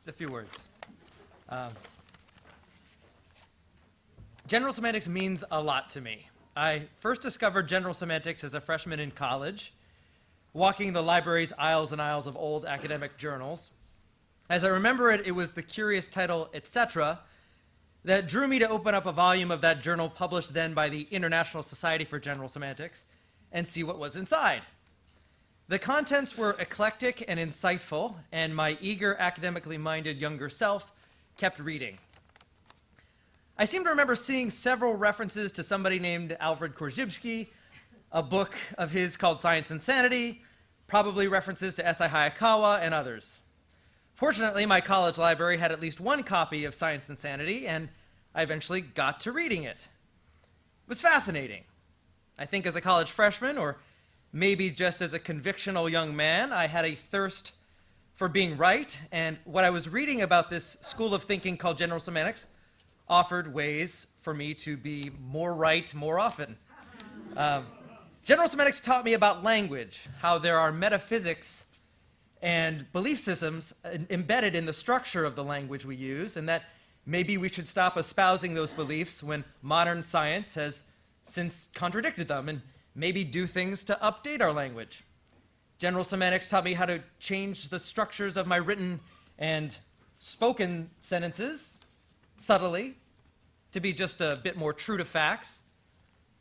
Just a few words. General semantics means a lot to me. I first discovered general semantics as a freshman in college, walking the library's aisles and aisles of old academic journals. As I remember it, it was the curious title, etc., that drew me to open up a volume of that journal published then by the International Society for General Semantics and see what was inside. The contents were eclectic and insightful, and my eager, academically minded younger self kept reading. I seem to remember seeing several references to somebody named Alfred Korzybski, a book of his called Science and Sanity, probably references to S.I. Hayakawa and others. Fortunately, my college library had at least one copy of Science and Sanity, and I eventually got to reading it. It was fascinating. I think as a college freshman, or maybe just as a convictional young man, I had a thirst for being right, and what I was reading about this school of thinking called General Semantics offered ways for me to be more right more often. General Semantics taught me about language, how there are metaphysics and belief systems embedded in the structure of the language we use, and that maybe we should stop espousing those beliefs when modern science has since contradicted them, and maybe do things to update our language. General Semantics taught me how to change the structures of my written and spoken sentences subtly to be just a bit more true to facts.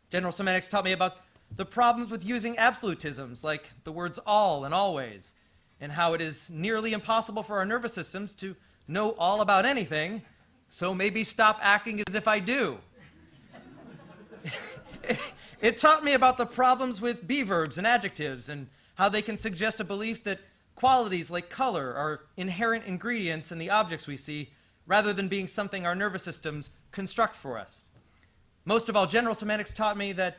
General Semantics taught me about the problems with using absolutisms like the words all and always, and how it is nearly impossible for our nervous systems to know all about anything, so maybe stop acting as if I do. It taught me about the problems with be verbs and adjectives and how they can suggest a belief that qualities like color are inherent ingredients in the objects we see rather than being something our nervous systems construct for us. Most of all, General Semantics taught me that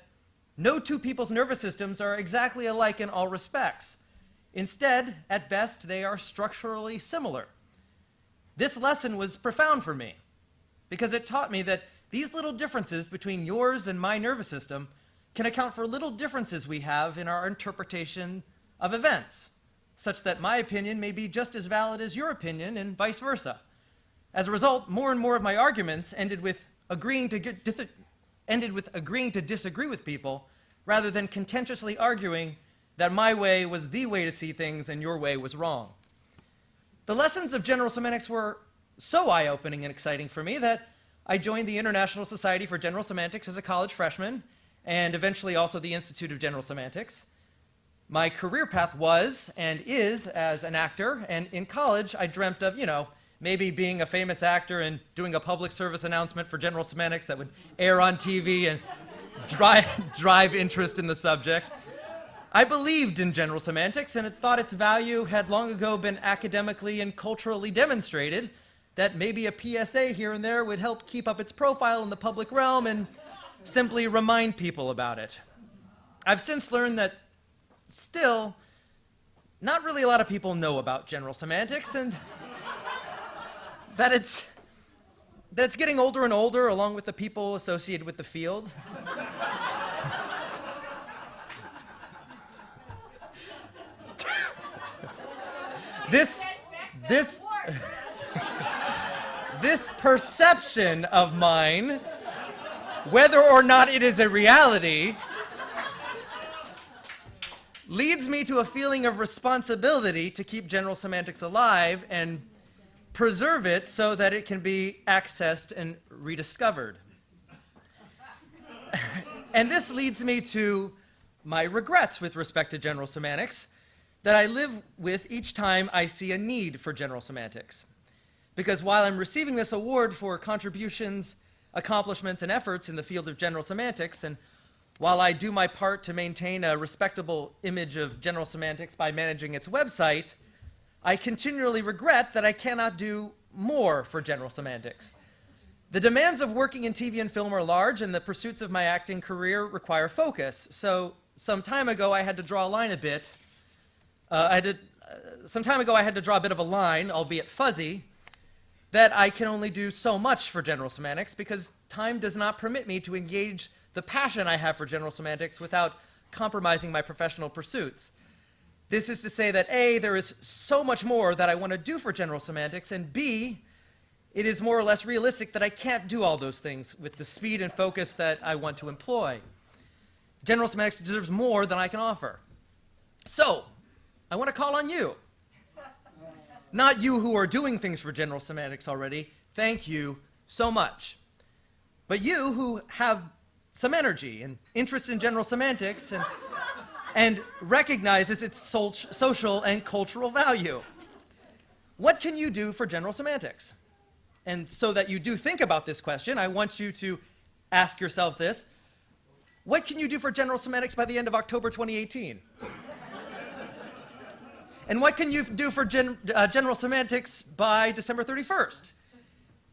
no two people's nervous systems are exactly alike in all respects. Instead, at best, they are structurally similar. This lesson was profound for me because it taught me that these little differences between yours and my nervous system can account for little differences we have in our interpretation of events, such that my opinion may be just as valid as your opinion and vice versa. As a result, more and more of my arguments ended with agreeing to disagree with people rather than contentiously arguing that my way was the way to see things and your way was wrong. The lessons of General Semantics were so eye-opening and exciting for me that I joined the International Society for General Semantics as a college freshman, and eventually also the Institute of General Semantics. My career path was and is as an actor, and in college I dreamt of, maybe being a famous actor and doing a public service announcement for General Semantics that would air on TV and drive interest in the subject. I believed in General Semantics and thought its value had long ago been academically and culturally demonstrated, that maybe a PSA here and there would help keep up its profile in the public realm and simply remind people about it. I've since learned that still, not really a lot of people know about General Semantics, and that it's getting older and older along with the people associated with the field. This perception of mine, whether or not it is a reality, leads me to a feeling of responsibility to keep General Semantics alive and preserve it so that it can be accessed and rediscovered. And this leads me to my regrets with respect to General Semantics that I live with each time I see a need for General Semantics. Because while I'm receiving this award for contributions, accomplishments, and efforts in the field of General Semantics, and while I do my part to maintain a respectable image of General Semantics by managing its website, I continually regret that I cannot do more for General Semantics. The demands of working in TV and film are large, and the pursuits of my acting career require focus. So some time ago, I had to draw a line a bit. Some time ago, I had to draw a bit of a line, albeit fuzzy, that I can only do so much for General Semantics because time does not permit me to engage the passion I have for General Semantics without compromising my professional pursuits. This is to say that A, there is so much more that I want to do for general semantics, and B, it is more or less realistic that I can't do all those things with the speed and focus that I want to employ. General semantics deserves more than I can offer. So, I want to call on you. Not you who are doing things for general semantics already. Thank you so much. But you who have some energy and interest in general semantics and recognizes its social and cultural value. What can you do for general semantics? And so that you do think about this question, I want you to ask yourself this. What can you do for general semantics by the end of October 2018? And what can you do for general semantics by December 31st?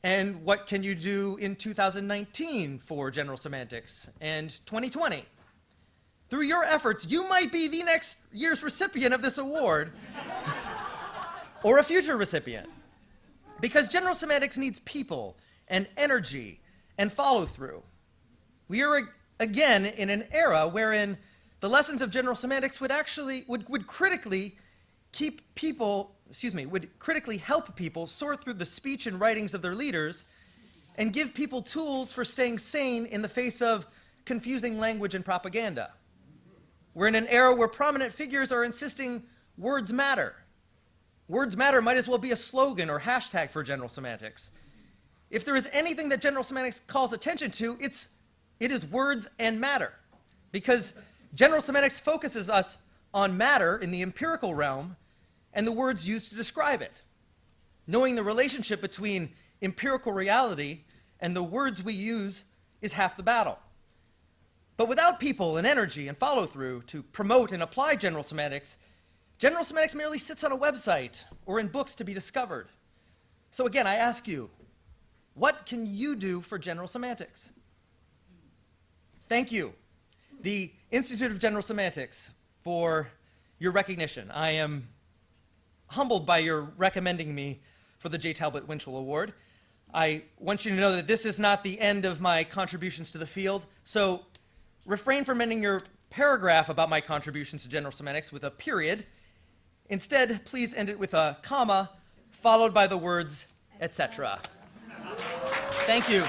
And what can you do in 2019 for general semantics and 2020? Through your efforts, you might be the next year's recipient of this award or a future recipient. Because general semantics needs people and energy and follow-through. We are again in an era wherein the lessons of general semantics would critically help people sort through the speech and writings of their leaders and give people tools for staying sane in the face of confusing language and propaganda. We're in an era where prominent figures are insisting words matter. Words matter might as well be a slogan or hashtag for general semantics. If there is anything that general semantics calls attention to, it is words and matter. Because general semantics focuses us on matter in the empirical realm and the words used to describe it. Knowing the relationship between empirical reality and the words we use is half the battle. But without people and energy and follow-through to promote and apply general semantics merely sits on a website or in books to be discovered. So again, I ask you, what can you do for general semantics? Thank you, the Institute of General Semantics, for your recognition. I am humbled by your recommending me for the J. Talbot Winchell Award. I want you to know that this is not the end of my contributions to the field, so refrain from ending your paragraph about my contributions to general semantics with a period. Instead, please end it with a comma, followed by the words, etc. Thank you.